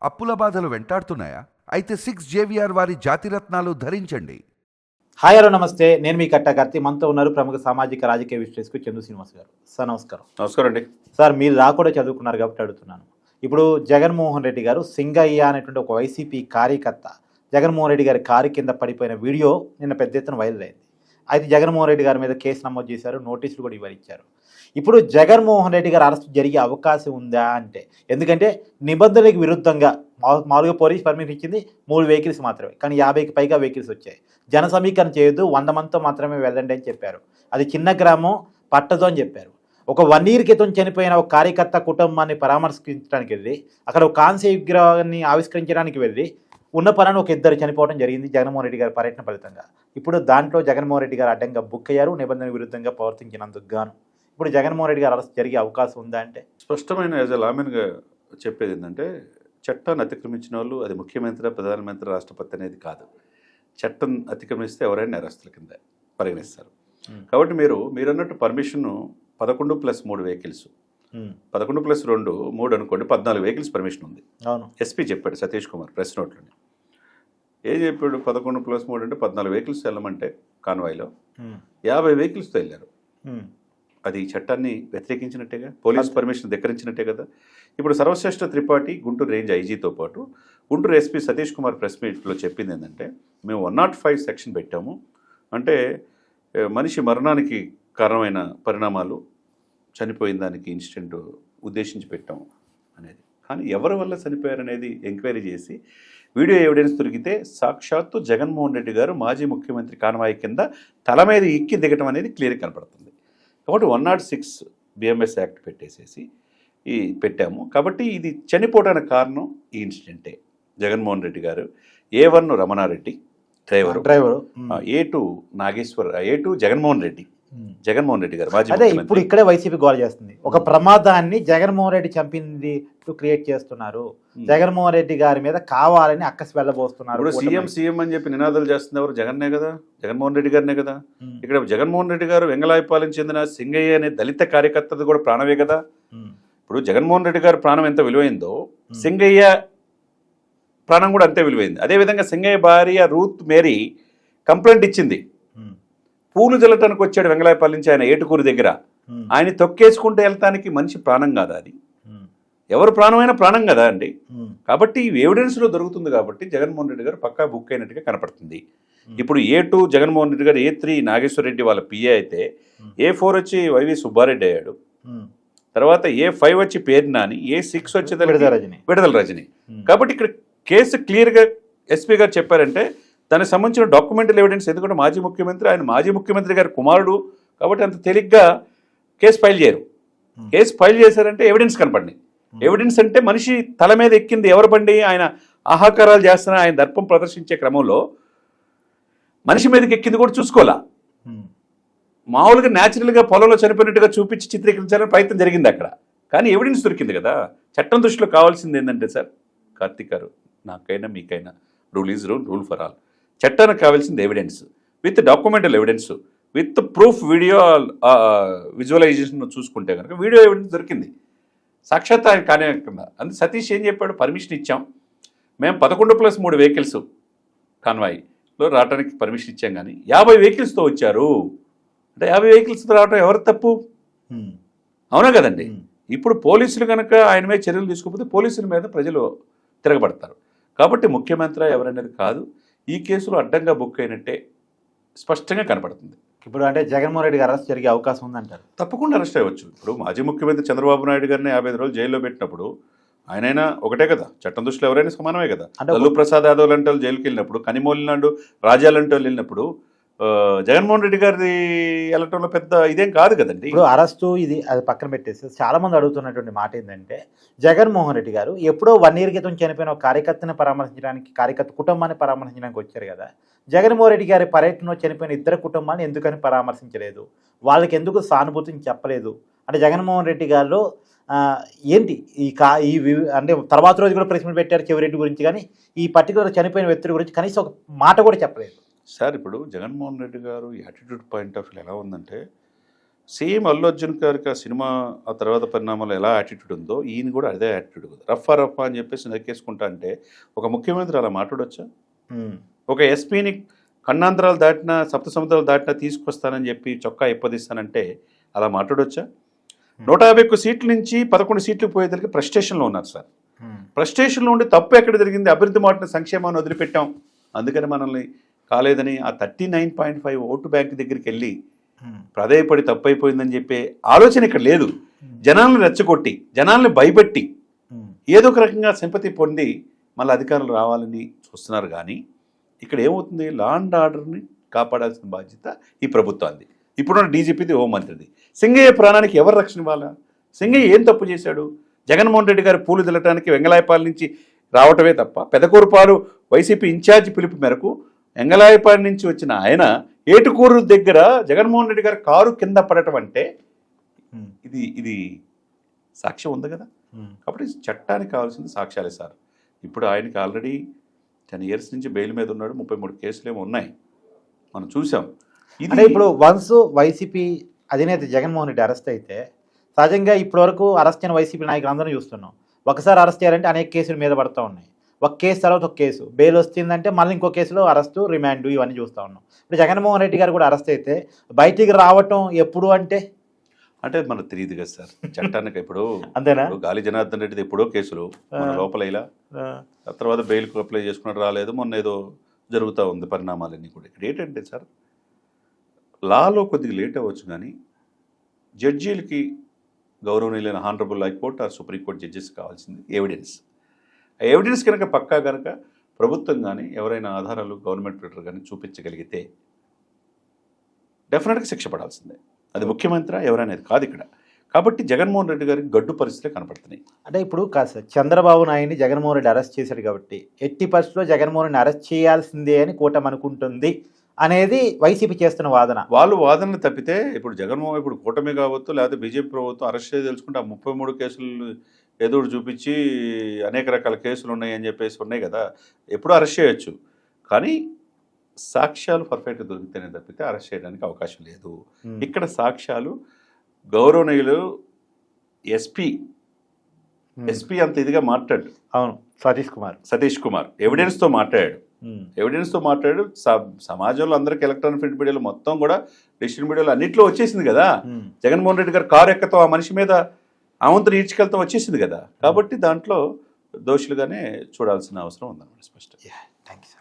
అప్పుల బాధలు వెంటాడుతున్నాయా? అయితే 6 JVR వారి జాతిరత్నాలు ధరించండి. హాయ్ హలో నమస్తే, నేను మీ కట్టాకర్తి. మనతో ఉన్నారు ప్రముఖ సామాజిక రాజకీయ విశ్లేషకులు చందు శ్రీనివాస్ గారు. సార్ నమస్కారం. నమస్కారం అండి. సార్, మీరు కూడా చదువుకున్నారు కాబట్టి అడుగుతున్నాను. ఇప్పుడు జగన్మోహన్ రెడ్డి గారు సింగయ్య అనేటువంటి ఒక వైసీపీ కార్యకర్త జగన్మోహన్ రెడ్డి గారి కారు కింద పడిపోయిన వీడియో నిన్న పెద్ద ఎత్తున వైరల్ అయింది. అయితే జగన్మోహన్ రెడ్డి గారి మీద కేసు నమోదు చేశారు, నోటీసులు కూడా ఇవ్వరిచ్చారు. ఇప్పుడు జగన్మోహన్ రెడ్డి గారు అరెస్ట్ జరిగే అవకాశం ఉందా అంటే, ఎందుకంటే నిబంధనలకు విరుద్ధంగా మామూలుగా పోలీస్ పర్మిషన్ ఇచ్చింది 3 వెహికల్స్ మాత్రమే, కానీ 50కి పైగా వెహికల్స్ వచ్చాయి. జన సమీకరణ చేయొద్దు, 100 మందితో మాత్రమే వెళ్ళండి అని చెప్పారు. అది చిన్న గ్రామం పట్టదు అని చెప్పారు. ఒక 1 year క్రితం చనిపోయిన ఒక కార్యకర్త కుటుంబాన్ని పరామర్శించడానికి వెళ్ళి, అక్కడ ఒక కాంస్య విగ్రహాన్ని ఆవిష్కరించడానికి వెళ్ళి ఉన్న పరాన్ని ఒక 2 చనిపోవడం జరిగింది జగన్మోహన్ రెడ్డి గారి పర్యటన ఫలితంగా. ఇప్పుడు దాంట్లో జగన్మోహన్ రెడ్డి గారు అడ్డంగా బుక్ అయ్యారు, నిబంధన విరుద్ధంగా ప్రవర్తించినందుకు గాను. ఇప్పుడు జగన్మోహన్ రెడ్డి గారు అరెస్ట్ జరిగే అవకాశం ఉందా అంటే, స్పష్టమైన యాజ్ ఎ లామెన్గా చెప్పేది ఏంటంటే, చట్టాన్ని అతిక్రమించిన వాళ్ళు అది ముఖ్యమంత్రి, ప్రధానమంత్రి, రాష్ట్రపతి అనేది కాదు. చట్టం అతిక్రమిస్తే ఎవరైనా నేరస్తుల కింద పరిగణిస్తారు. కాబట్టి మీరు అన్నట్టు పర్మిషన్ 11+3 వెహికల్స్, 11+2 3 అనుకోండి, 14 వెహికల్స్ పర్మిషన్ ఉంది. అవును, ఎస్పీ చెప్పాడు సతీష్ కుమార్ ప్రెస్ నోట్లోని. ఏం చెప్పాడు? 11+3 అంటే 14 వెహికల్స్ వెళ్ళమంటే కాన్వాయ్లో 50 వెహికల్స్తో వెళ్ళారు. అది చట్టాన్ని వ్యతిరేకించినట్టేగా, పోలీస్ పర్మిషన్ ధిక్కరించినట్టే కదా. ఇప్పుడు సర్వశ్రేష్ఠ త్రిపాఠి గుంటూరు రేంజ్ ఐజీతో పాటు గుంటూరు ఎస్పీ సతీష్ కుమార్ ప్రెస్ మీట్లో చెప్పింది ఏంటంటే, మేము 105 సెక్షన్ పెట్టాము, అంటే మనిషి మరణానికి కారణమైన పరిణామాలు, చనిపోయిన దానికి ఇన్సిడెంట్ ఉద్దేశించి పెట్టాము అనేది. కానీ ఎవరి వల్ల చనిపోయారనేది ఎంక్వైరీ చేసి వీడియో ఎవిడెన్స్ దొరికితే సాక్షాత్తు జగన్మోహన్ రెడ్డి గారు మాజీ ముఖ్యమంత్రి కాన్వాయ్ కింద తల మీద ఎక్కి దిగటం అనేది క్లియర్ కనపడుతుంది. కాబట్టి 106 BMS యాక్ట్ పెట్టాము. కాబట్టి ఇది చనిపోవడానికి కారణం ఈ ఇన్సిడెంటే. జగన్మోహన్ రెడ్డి గారు, A1 Ramana Reddy driver, A2 Nageshwar, A2 Jaganmohan Reddy గారు మాజీ. అదే ఇప్పుడు ఇక్కడే వైసీపీ గోల్ చేస్తుంది. ఒక ప్రమాదాన్ని జగన్మోహన్ రెడ్డి చంపింది క్రియేట్ చేస్తున్నారు, జగన్మోహన్ రెడ్డి గారి మీద కావాలని అక్కసి వెళ్ళబోస్తున్నారు. ఇప్పుడు సీఎం అని చెప్పి నినాదాలు చేస్తుంది ఎవరు? జగన్నే కదా, జగన్మోహన్ రెడ్డి గారినే కదా. ఇక్కడ జగన్మోహన్ రెడ్డి గారు వెంగళాయపాలెం చెందిన సింగయ్య అనే దళిత కార్యకర్తది కూడా ప్రాణమే కదా. ఇప్పుడు జగన్మోహన్ రెడ్డి గారి ప్రాణం ఎంత విలువైందో, సింగయ్య ప్రాణం కూడా అంతే విలువైంది. అదేవిధంగా సింగయ్య భార్య రూత్ మేరీ కంప్లైంట్ ఇచ్చింది. పూలు జల్లటానికి వచ్చాడు వెంగళాయపాలెం నుంచి ఆయన ఏటుకూరు దగ్గర, ఆయన తొక్కేసుకుంటూ వెళ్తానికి మనిషి ప్రాణం కాదా? అది ఎవరు ప్రాణమైనా ప్రాణం కదా అండి. కాబట్టి ఎవిడెన్స్లో దొరుకుతుంది. కాబట్టి జగన్మోహన్ రెడ్డి గారు పక్కా బుక్ అయినట్టుగా కనపడుతుంది. ఇప్పుడు A2 జగన్మోహన్ రెడ్డి గారు, A3 నాగేశ్వర రెడ్డి వాళ్ళ PA అయితే, A4 వచ్చి వైవి సుబ్బారెడ్డి అయ్యాడు, తర్వాత A5 వచ్చి పేరు నాని, A6 వచ్చి విడుదల రజని. కాబట్టి ఇక్కడ కేసు క్లియర్గా ఎస్పీ గారు చెప్పారంటే దానికి సంబంధించిన డాక్యుమెంటల్ ఎవిడెన్స్, ఎందుకంటే మాజీ ముఖ్యమంత్రి, ఆయన మాజీ ముఖ్యమంత్రి గారి కుమారుడు, కాబట్టి అంత తేలిగ్గా కేసు ఫైల్ చేయరు. కేసు ఫైల్ చేశారంటే ఎవిడెన్స్ కనపడినాయి. ఎవిడెన్స్ అంటే మనిషి తల మీద ఎక్కింది ఎవరు బండి, ఆయన ఆహాకారాలు చేస్తున్న, ఆయన దర్పం ప్రదర్శించే క్రమంలో మనిషి మీదకి ఎక్కింది కూడా చూసుకోవాలా. మామూలుగా న్యాచురల్గా పొలంలో చనిపోయినట్టుగా చూపించి చిత్రీకరించాలని ప్రయత్నం జరిగింది అక్కడ, కానీ ఎవిడెన్స్ దొరికింది కదా. చట్టం దృష్టిలో కావాల్సింది ఏంటంటే సార్, కార్తీక్ గారు, నాకైనా మీకైనా rule is rule for all. చట్టానికి కావాల్సింది evidence, with documental evidence, with proof, video visualization చూసుకుంటే కనుక వీడియో ఎవిడెన్స్ దొరికింది. సాక్షాత్ ఆయన కానివ్వకుండా అందుకే సతీష్ ఏం చెప్పాడు? పర్మిషన్ ఇచ్చాం మేము, 11+3 వెహికల్స్ కాన్వాయ్లో రావడానికి పర్మిషన్ ఇచ్చాం, కానీ 50 వెహికల్స్తో వచ్చారు అంటే 50 వెహికల్స్తో రావడం ఎవరు తప్పు? అవునా కదండి. ఇప్పుడు పోలీసులు కనుక ఆయన మీద చర్యలు తీసుకోకపోతే పోలీసుల మీద ప్రజలు తిరగబడతారు. కాబట్టి ముఖ్యమంత్రి ఎవరనేది కాదు, ఈ కేసులో అడ్డంగా బుక్ అయినట్టే స్పష్టంగా కనపడుతుంది. ఇప్పుడు అంటే జగన్మోహన్ రెడ్డి గారు అరెస్ట్ జరిగే అవకాశం ఉందంటారు? తప్పకుండా అరెస్ట్ అవ్వచ్చు. ఇప్పుడు మాజీ ముఖ్యమంత్రి చంద్రబాబు నాయుడు గారిని 55 రోజులు జైల్లో పెట్టినప్పుడు ఆయనైనా ఒకటే కదా, చట్టం దృష్టిలో ఎవరైనా సమానమే కదా. లల్లు ప్రసాద్ యాదవ్ లాంటి వాళ్ళు జైలుకి వెళ్ళినప్పుడు, కనిమోలి నాడు రాజా లాంటి వాళ్ళు వెళ్ళినప్పుడు జగన్మోహన్ రెడ్డి గారి వెళ్ళటంలో పెద్ద ఇదేం కాదు కదండి. ఇప్పుడు అరెస్టు ఇది అది పక్కన పెట్టేసి చాలా మంది అడుగుతున్నటువంటి మాట ఏంటంటే, జగన్మోహన్ రెడ్డి గారు ఎప్పుడో 1 year క్రితం చనిపోయిన ఒక కార్యకర్తని పరామర్శించడానికి, కార్యకర్త కుటుంబాన్ని పరామర్శించడానికి వచ్చారు కదా. జగన్మోహన్ రెడ్డి గారి పర్యటనలో చనిపోయిన 2 కుటుంబాన్ని ఎందుకని పరామర్శించలేదు, వాళ్ళకి ఎందుకు సానుభూతిని చెప్పలేదు అంటే జగన్మోహన్ రెడ్డి గారు ఏంటి అంటే తర్వాత రోజు కూడా ప్రెస్ మీట్ పెట్టారు చెవిరెడ్డి గురించి, కానీ ఈ పర్టికులర్ చనిపోయిన వ్యక్తుల గురించి కనీసం ఒక మాట కూడా చెప్పలేదు. సార్, ఇప్పుడు జగన్మోహన్ రెడ్డి గారు యాటిట్యూడ్ పాయింట్ ఆఫ్ వ్యూ ఎలా ఉందంటే, సేమ్ అల్లు అర్జున్ గారికి ఆ సినిమా ఆ తర్వాత పరిణామాలు ఎలా యాటిట్యూడ్ ఉందో ఈయన కూడా అదే యాటిట్యూడ్ ఉంది. రఫా అని చెప్పేసి నరికేసుకుంటా అంటే ఒక ముఖ్యమంత్రి అలా మాట్లాడొచ్చా? ఒక ఎస్పీని ఖండాంతరాలు దాటినా సప్త సముద్రాలు దాటినా తీసుకొస్తానని చెప్పి చొక్కా ఇప్పదిస్తానంటే అలా మాట్లాడొచ్చా? 151 సీట్ల నుంచి 11 సీట్లు పోయేదానికి ఫ్రస్ట్రేషన్లో ఉన్నారు సార్. ఫ్రస్ట్రేషన్లో ఉండి తప్పు ఎక్కడ జరిగింది, అభివృద్ధి మాటను సంక్షేమాన్ని వదిలిపెట్టాం, అందుకని మనల్ని కాలేదని ఆ 39.5 ఓటు బ్యాంక్ దగ్గరికి వెళ్ళి ప్రాధేయపడి తప్పు అయిపోయిందని చెప్పే ఆలోచన ఇక్కడ లేదు. జనాలను రెచ్చగొట్టి జనాల్ని భయపెట్టి ఏదో ఒక రకంగా సింపతి పొంది మళ్ళీ అధికారులు రావాలని చూస్తున్నారు. కానీ ఇక్కడ ఏమవుతుంది, లా అండ్ ఆర్డర్ని కాపాడాల్సిన బాధ్యత ఈ ప్రభుత్వాన్ని, ఇప్పుడున్న డీజీపీది, హోంమంత్రిది. సింగయ్య ప్రాణానికి ఎవరు రక్షణ ఇవ్వాలా? సింగయ్య ఏం తప్పు చేశాడు? జగన్మోహన్ రెడ్డి గారు పూలు దిల్లటానికి వెంగళాయపాలెం నుంచి రావటమే తప్ప పెదకూరుపాలు వైసీపీ ఇన్ఛార్జి పిలుపు మేరకు వెంగళాయపాలెం నుంచి వచ్చిన ఆయన ఏటుకూరు దగ్గర జగన్మోహన్ రెడ్డి గారు కారు కింద పడటం అంటే ఇది సాక్ష్యం ఉంది కదా. కాబట్టి చట్టానికి కావాల్సింది సాక్ష్యాలే సార్. ఇప్పుడు ఆయనకి ఆల్రెడీ 10 years నుంచి బెయిల్ మీద ఉన్నాడు, 33 కేసులు ఏమో ఉన్నాయి, మనం చూసాం. అంటే ఇప్పుడు వన్స్ వైసీపీ అధినేత జగన్మోహన్ రెడ్డి అరెస్ట్ అయితే సహజంగా ఇప్పటివరకు అరెస్ట్ అయిన వైసీపీ నాయకులు అందరం చూస్తున్నాం. ఒకసారి అరెస్ట్ చేయాలంటే అనేక కేసులు మీద పడుతూ ఉన్నాయి. ఒక కేసు తర్వాత ఒక కేసు, బెయిల్ వస్తుందంటే మళ్ళీ ఇంకో కేసులో అరెస్టు, రిమాండ్, ఇవన్నీ చూస్తూ ఉన్నాం. ఇప్పుడు జగన్మోహన్ రెడ్డి గారు కూడా అరెస్ట్ అయితే బయటికి రావటం ఎప్పుడు అంటే మనకు తెలియదు కదా సార్ చట్టానికి. ఇప్పుడు అంతేనా? గాలి జనార్దన్ రెడ్డిది ఎప్పుడో కేసులు, మన లోపల ఇలా ఆ తర్వాత బెయిల్కు అప్లై చేసుకున్నట్టు రాలేదు, మొన్న ఏదో జరుగుతూ ఉంది పరిణామాలన్నీ కూడా. ఇక్కడ ఏంటంటే సార్, లాలో కొద్దిగా లేట్ అవ్వచ్చు కానీ జడ్జీలకి గౌరవనీయులైన honorable high court or supreme court judges కావాల్సింది ఎవిడెన్స్. ఆ ఎవిడెన్స్ కనుక పక్కా కనుక ప్రభుత్వం కానీ ఎవరైనా ఆధారాలు గవర్నమెంట్ ప్రిటర్ కానీ చూపించగలిగితే డెఫినెట్గా శిక్ష పడాల్సిందే. అది ముఖ్యమంత్రి ఎవరైనా కాదు ఇక్కడ. కాబట్టి జగన్మోహన్ రెడ్డి గారికి గడ్డు పరిస్థితులే కనపడుతున్నాయి. అంటే ఇప్పుడు చంద్రబాబు నాయుడిని జగన్మోహన్ రెడ్డి అరెస్ట్ చేశాడు కాబట్టి ఎట్టి పరిస్థితుల్లో జగన్మోహన్ రెడ్డి అరెస్ట్ చేయాల్సిందే అని కూటమి అనుకుంటుంది అనేది వైసీపీ చేస్తున్న వాదన. వాళ్ళు వాదనలు తప్పితే ఇప్పుడు జగన్మోహన్, ఇప్పుడు కూటమి కావచ్చు లేకపోతే బీజేపీ ప్రభుత్వం అరెస్ట్ చేసి తెలుసుకుంటే ఆ 33 కేసులు ఏదో చూపించి అనేక రకాల కేసులు ఉన్నాయని చెప్పేసి ఉన్నాయి కదా, ఎప్పుడూ అరెస్ట్ చేయొచ్చు. కానీ సాక్ష్యాలు పర్ఫెక్ట్గా దొరికితేనే తప్పితే అరెస్ట్ చేయడానికి అవకాశం లేదు. ఇక్కడ సాక్ష్యాలు గౌరవనీయులు ఎస్పీ అంత ఇదిగా మాట్లాడు. అవును, సతీష్ కుమార్ ఎవిడెన్స్తో మాట్లాడాడు. సమాజంలో అందరికి ఎలక్ట్రానిక్ ప్రింట్ మీడియాలో మొత్తం కూడా డిజిటల్ మీడియాలో అన్నింటిలో వచ్చేసింది కదా. జగన్మోహన్ రెడ్డి గారు కారు ఎక్కతో ఆ మనిషి మీద అవంతను ఈడ్చుకెళ్తాం వచ్చేసింది కదా. కాబట్టి దాంట్లో దోషులుగానే చూడాల్సిన అవసరం ఉందన్నమాట స్పష్టంగా. Thank you.